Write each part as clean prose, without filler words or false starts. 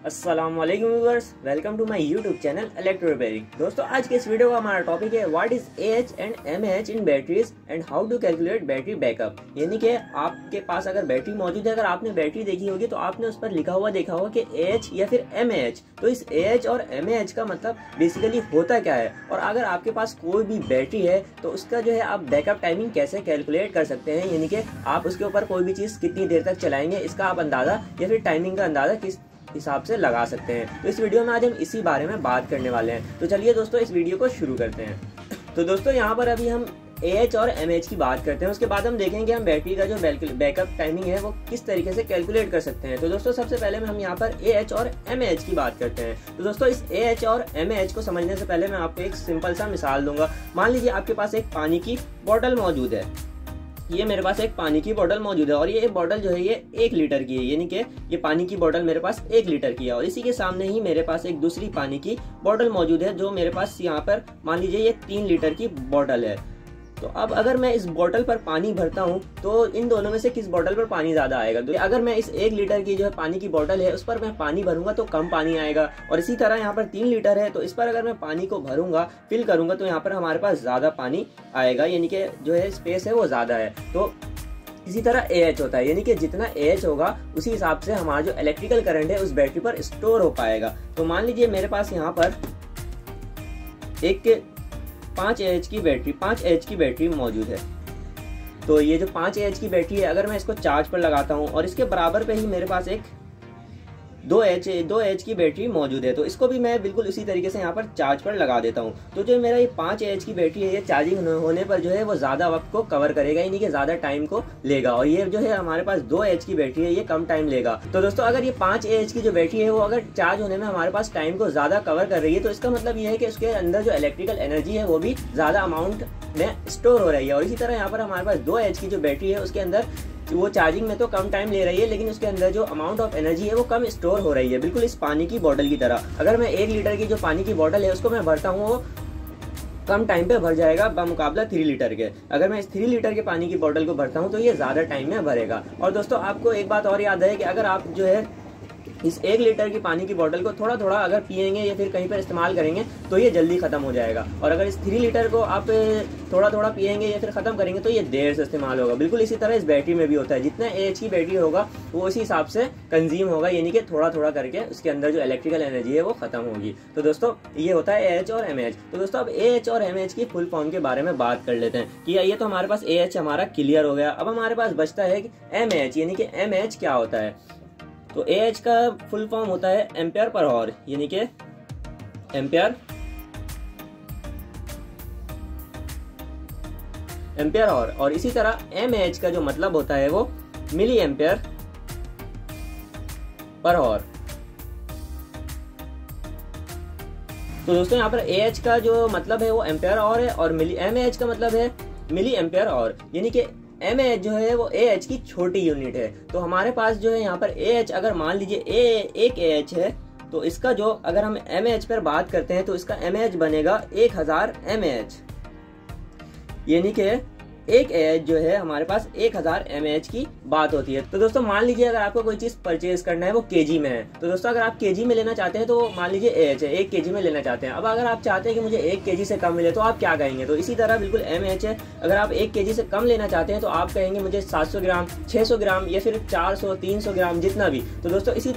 अस्सलाम वालेकुम viewers, welcome to my YouTube channel electro repairing. दोस्तों, आज के इस वीडियो का हमारा टॉपिक है what is AH and MAH in batteries and how to calculate battery backup. यानी कि आपके पास अगर बैटरी मौजूद है, अगर आपने बैटरी देखी होगी तो आपने उस पर लिखा हुआ देखा होगा कि AH या फिर MAH। तो इस AH और MAH का मतलब बेसिकली होता क्या है, और अगर आपके पास कोई भी बैटरी है तो उसका जो है आप बैकअप टाइमिंग कैसे कैलकुलेट कर सकते हैं। यानी कि आप उसके ऊपर कोई भी चीज़ कितनी देर तक चलाएंगे, इसका आप अंदाज़ा या फिर टाइमिंग का अंदाज़ा किस हिसाब से लगा सकते हैं। तो इस वीडियो में आज हम इसी बारे में बात करने वाले हैं। तो चलिए दोस्तों, इस वीडियो को शुरू करते हैं। तो दोस्तों, यहाँ पर अभी हम AH और MAH की बात करते हैं, उसके बाद हम देखेंगे हम बैटरी का जो बैकअप टाइमिंग है वो किस तरीके से कैलकुलेट कर सकते हैं। तो दोस्तों, सबसे पहले हम यहाँ पर AH और MAH की बात करते हैं। तो दोस्तों, इस AH और MAH को समझने से पहले मैं आपको एक सिंपल सा मिसाल दूंगा। मान लीजिए आपके पास एक पानी की बोतल मौजूद है। ये मेरे पास एक पानी की बोतल मौजूद है और ये बोतल जो है ये 1 लीटर की है। यानी कि ये पानी की बोतल मेरे पास 1 लीटर की है और इसी के सामने ही मेरे पास एक दूसरी पानी की बोतल मौजूद है जो मेरे पास यहाँ पर मान लीजिए ये 3 लीटर की बोतल है। तो अब अगर मैं इस बोतल पर पानी भरता हूँ तो इन दोनों में से किस बोतल पर पानी ज्यादा आएगा। तो अगर मैं इस 1 लीटर की जो है पानी की बोतल है उस पर मैं पानी भरूंगा तो कम पानी आएगा, और इसी तरह यहाँ पर 3 लीटर है तो इस पर अगर मैं पानी को भरूंगा, फिल करूंगा, तो यहाँ पर हमारे पास ज्यादा पानी आएगा। यानी कि जो है स्पेस है वो ज्यादा है। तो इसी तरह AH होता है, यानी कि जितना AH होगा उसी हिसाब से हमारा जो इलेक्ट्रिकल करंट है उस बैटरी पर स्टोर हो पाएगा। तो मान लीजिए मेरे पास यहाँ पर एक 5 AH की बैटरी मौजूद है। तो ये जो 5 AH की बैटरी है, अगर मैं इसको चार्ज पर लगाता हूँ और इसके बराबर पे ही मेरे पास एक 2 AH की बैटरी मौजूद है, तो इसको भी मैं बिल्कुल इसी तरीके से यहाँ पर चार्ज पर लगा देता हूँ। तो जो मेरा ये 5 AH की बैटरी है ये चार्जिंग होने पर जो है वो ज़्यादा वक्त को कवर करेगा, यानी कि ज़्यादा टाइम को लेगा, और ये जो है हमारे पास 2 AH की बैटरी है ये कम टाइम लेगा। तो दोस्तों, अगर ये 5 AH की जो बैटरी है वो अगर चार्ज होने में हमारे पास टाइम को ज़्यादा कवर कर रही है तो इसका मतलब ये है कि उसके अंदर जो इलेक्ट्रिकल एनर्जी है वो भी ज़्यादा अमाउंट में स्टोर हो रही है। और इसी तरह यहाँ पर हमारे पास 2 AH की जो बैटरी है उसके अंदर वो चार्जिंग में तो कम टाइम ले रही है, लेकिन उसके अंदर जो अमाउंट ऑफ एनर्जी है वो कम स्टोर हो रही है, बिल्कुल इस पानी की बोतल की तरह। अगर मैं 1 लीटर की जो पानी की बोतल है उसको मैं भरता हूँ वो कम टाइम पे भर जाएगा बमुकाबला 3 लीटर के। अगर मैं इस 3 लीटर के पानी की बोतल को भरता हूँ तो ये ज़्यादा टाइम में भरेगा। और दोस्तों, आपको एक बात और याद है कि अगर आप जो है इस 1 लीटर की पानी की बोतल को थोड़ा थोड़ा अगर पिएंगे या फिर कहीं पर इस्तेमाल करेंगे तो ये जल्दी खत्म हो जाएगा, और अगर इस 3 लीटर को आप थोड़ा थोड़ा पिएंगे या फिर खत्म करेंगे तो ये देर से इस्तेमाल होगा। बिल्कुल इसी तरह इस बैटरी में भी होता है, जितना AH की बैटरी होगा वो उसी हिसाब से कंज्यूम होगा, यानी कि थोड़ा थोड़ा करके उसके अंदर जो इलेक्ट्रिकल एनर्जी है वो खत्म होगी। तो दोस्तों, ये होता है AH और MAH। तो दोस्तों, अब AH और MAH की फुल फॉर्म के बारे में बात कर लेते हैं कि ये तो हमारे पास AH हमारा क्लियर हो गया। अब हमारे पास बचता है कि MAH, यानी कि MAH क्या होता है। तो AH का फुल फॉर्म होता है एम्पियर पर आवर, यानी कि एम्पियर आवर, और इसी तरह MAH का जो मतलब होता है वो मिली एम्पियर पर आवर। तो दोस्तों, यहाँ पर AH का जो मतलब है वो एम्पियर आवर है और MAH का मतलब है मिली एम्पियर आवर, यानी कि MAH जो है वो AH की छोटी यूनिट है। तो हमारे पास जो है यहाँ पर AH, अगर मान लीजिए एक AH है तो इसका जो अगर हम MAH पर बात करते हैं तो इसका MAH बनेगा 1000 MAH, यानी कि एक AH जो है हमारे पास 1000 MAH की बात होती है। तो दोस्तों, मान लीजिए अगर आपको कोई चीज परचेज करना है वो kg में है, तो दोस्तों अगर आप kg में लेना चाहते हैं तो मान लीजिए AH है 1 kg में लेना चाहते हैं। अब अगर आप चाहते हैं कि मुझे 1 kg से कम मिले तो आप क्या कहेंगे। तो इसी तरह बिल्कुल MAH है, अगर आप 1 kg से कम लेना चाहते हैं तो आप कहेंगे मुझे 700 ग्राम, 600 ग्राम या फिर 400, 300 ग्राम, जितना भी। तो दोस्तों, इसी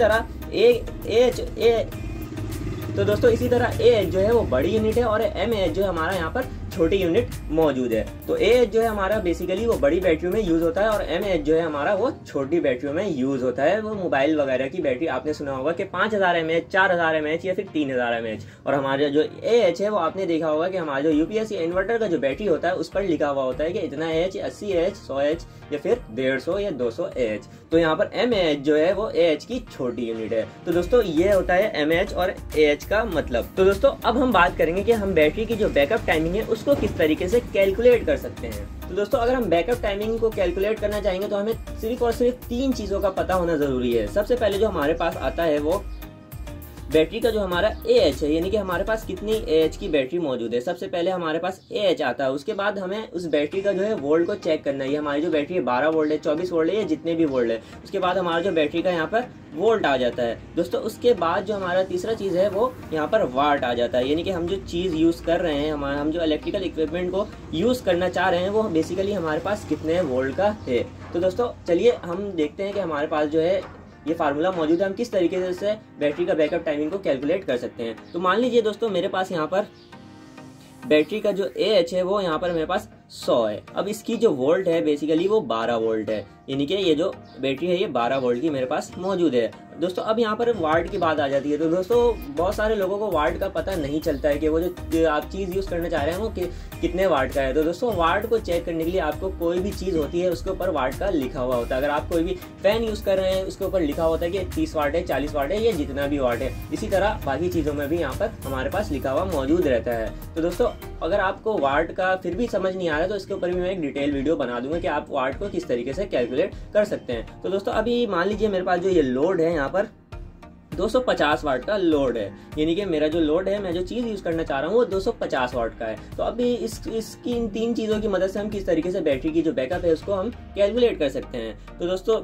तरह AH जो है वो बड़ी यूनिट है और MAH जो है हमारा यहाँ पर छोटी यूनिट मौजूद है। तो AH जो है हमारा बेसिकली वो बड़ी बैटरियों में यूज होता है और MAH जो है हमारा वो छोटी बैटरियों में यूज होता है। वो मोबाइल वगैरह की बैटरी आपने सुना होगा कि 5000 mAh, 4000 mAh या फिर 3000 mAh। और हमारा जो AH है वो आपने देखा होगा कि हमारा जो UPS या इन्वर्टर का जो बैटरी होता है उस पर लिखा हुआ होता है कि इतना AH, 80 AH, 100 AH या फिर 150 या 200 AH। तो यहाँ पर MAH जो है वो AH की छोटी यूनिट है। तो दोस्तों, ये होता है MAH और AH का मतलब। तो दोस्तों, अब हम बात करेंगे कि हम बैटरी की जो बैकअप टाइमिंग है उसको किस तरीके से कैलकुलेट कर सकते हैं। तो दोस्तों, अगर हम बैकअप टाइमिंग को कैलकुलेट करना चाहेंगे तो हमें सिर्फ और सिर्फ 3 चीजों का पता होना जरूरी है। सबसे पहले जो हमारे पास आता है वो बैटरी का जो हमारा AH है, यानी कि हमारे पास कितनी AH की बैटरी मौजूद है। सबसे पहले हमारे पास AH आता है, उसके बाद हमें उस बैटरी का जो है वोल्ट को चेक करना है। ये हमारी जो बैटरी है 12 वोल्ट है, 24 वोल्ट है, या जितने भी वोल्ट है। उसके बाद हमारा जो बैटरी का यहाँ पर वोल्ट आ जाता है दोस्तों। उसके बाद जो हमारा तीसरा चीज़ है वो यहाँ पर वाट आ जाता है, यानी कि हम जो चीज़ यूज़ कर रहे हैं, हम जो इलेक्ट्रिकल इक्विपमेंट को यूज़ करना चाह रहे हैं, वो बेसिकली हमारे पास कितने वोल्ट का है। तो दोस्तों चलिए हम देखते हैं कि हमारे पास जो है ये फार्मूला मौजूद है, हम किस तरीके से बैटरी का बैकअप टाइमिंग को कैलकुलेट कर सकते हैं। तो मान लीजिए दोस्तों मेरे पास यहाँ पर बैटरी का जो AH है वो यहाँ पर मेरे पास 100 है। अब इसकी जो वोल्ट है बेसिकली वो 12 वोल्ट है, यानी कि ये जो बैटरी है ये 12 वोल्ट की मेरे पास मौजूद है दोस्तों। अब यहाँ पर वाट की बात आ जाती है। तो दोस्तों बहुत सारे लोगों को वाट का पता नहीं चलता है कि वो जो आप चीज़ यूज़ करना चाह रहे हैं वो कितने वाट का है। तो दोस्तों वाट को चेक करने के लिए आपको कोई भी चीज़ होती है उसके ऊपर वाट का लिखा हुआ होता है। अगर आप कोई भी फैन यूज़ कर रहे हैं उसके ऊपर लिखा होता है कि 30 वाट है, 40 वाट है, या जितना भी वाट है। इसी तरह बाकी चीज़ों में भी यहाँ पर हमारे पास लिखा हुआ मौजूद रहता है। तो दोस्तों अगर आपको वाट का फिर भी समझ नहीं आ रहा है तो इसके ऊपर भी मैं एक डिटेल वीडियो बना दूंगा कि आप वाट को किस तरीके से कैलकुलेट कर सकते हैं। तो दोस्तों अभी मान लीजिए मेरे पास जो ये लोड है यहाँ पर 250 वाट का लोड है, यानी कि मेरा जो लोड है, मैं जो चीज़ यूज़ करना चाह रहा हूँ वो 250 वाट का है। तो अभी इसकी इन तीन चीज़ों की मदद से हम किस तरीके से बैटरी की जो बैकअप है उसको हम कैलकुलेट कर सकते हैं। तो दोस्तों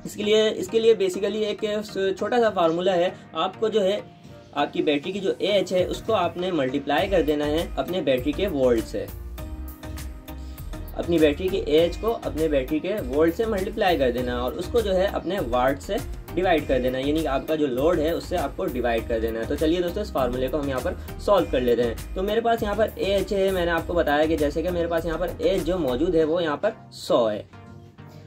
इसके लिए बेसिकली एक छोटा सा फार्मूला है। आपको जो है आपकी बैटरी की जो AH है उसको आपने मल्टीप्लाई कर देना है अपने बैटरी के वोल्ट से। अपनी बैटरी की AH को अपने बैटरी के वोल्ट से मल्टीप्लाई कर देना और उसको जो है अपने वाट से डिवाइड कर देना, यानी कि आपका जो लोड है उससे आपको डिवाइड कर देना है। तो चलिए दोस्तों इस फार्मूले को हम यहाँ पर सॉल्व कर लेते हैं। तो मेरे पास यहाँ पर AH है, मैंने आपको बताया कि जैसे कि मेरे पास यहाँ पर AH जो मौजूद है वो यहाँ पर 100 है।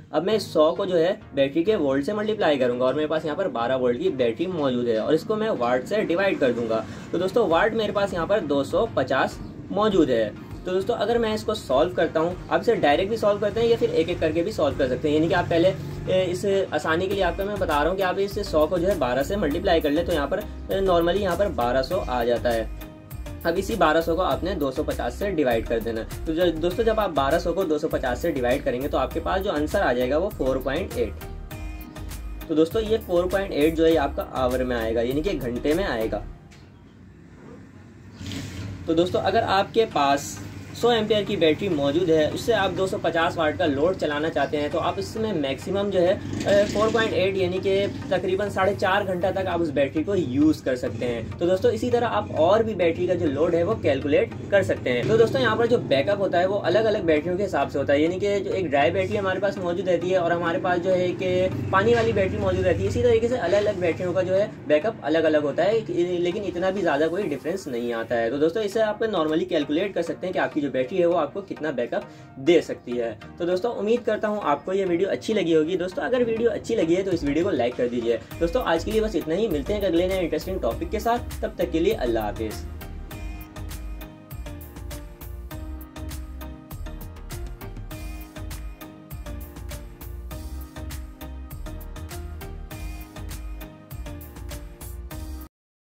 अब मैं 100 को जो है बैटरी के वोल्ट से मल्टीप्लाई करूंगा और मेरे पास यहाँ पर 12 वोल्ट की बैटरी मौजूद है और इसको मैं वाट से डिवाइड कर दूंगा। तो दोस्तों वाट मेरे पास यहाँ पर 250 मौजूद है। तो दोस्तों अगर मैं इसको सॉल्व करता हूँ, आप इसे डायरेक्ट भी सॉल्व करते हैं या फिर एक एक करके भी सॉल्व कर सकते हैं, यानी कि आप पहले इस आसानी के लिए आपको मैं बता रहा हूँ कि आप इस 100 को जो है 12 से मल्टीप्लाई कर ले तो यहाँ पर नॉर्मली यहाँ पर 1200 आ जाता है। अब इसी 1200 को आपने 250 से डिवाइड कर देना। तो दोस्तों जब आप 1200 को 250 से डिवाइड करेंगे तो आपके पास जो आंसर आ जाएगा वो 4.8। तो दोस्तों ये 4.8 जो है आपका आवर में आएगा, यानी कि घंटे में आएगा। तो दोस्तों अगर आपके पास 100 एम्पियर की बैटरी मौजूद है, उससे आप 250 वाट का लोड चलाना चाहते हैं, तो आप इसमें मैक्सिमम जो है 4.8 यानी कि तकरीबन 4.5 घंटा तक आप उस बैटरी को यूज़ कर सकते हैं। तो दोस्तों इसी तरह आप और भी बैटरी का जो लोड है वो कैलकुलेट कर सकते हैं। तो दोस्तों यहाँ पर जो बैकअप होता है वो अलग अलग बैटरियों के हिसाब से होता है, यानी कि जो एक ड्राई बैटरी हमारे पास मौजूद रहती है और हमारे पास जो है कि पानी वाली बैटरी मौजूद रहती है। इसी तरीके से अलग अलग बैटरियों का जो है बैकअप अलग अलग होता है, लेकिन इतना भी ज़्यादा कोई डिफरेंस नहीं आता है। तो दोस्तों इसे आप नॉर्मली कैलकुलेट कर सकते हैं कि आपकी जो बैटरी है वो आपको कितना बैकअप दे सकती है। तो दोस्तों उम्मीद करता हूँ आपको ये वीडियो अच्छी लगी होगी। दोस्तों अगर वीडियो अच्छी लगी है तो इस वीडियो को लाइक कर दीजिए। दोस्तों आज के लिए बस इतना ही, मिलते हैं अगले नए इंटरेस्टिंग टॉपिक के साथ। तब तक के लिए अल्लाह हाफिज़।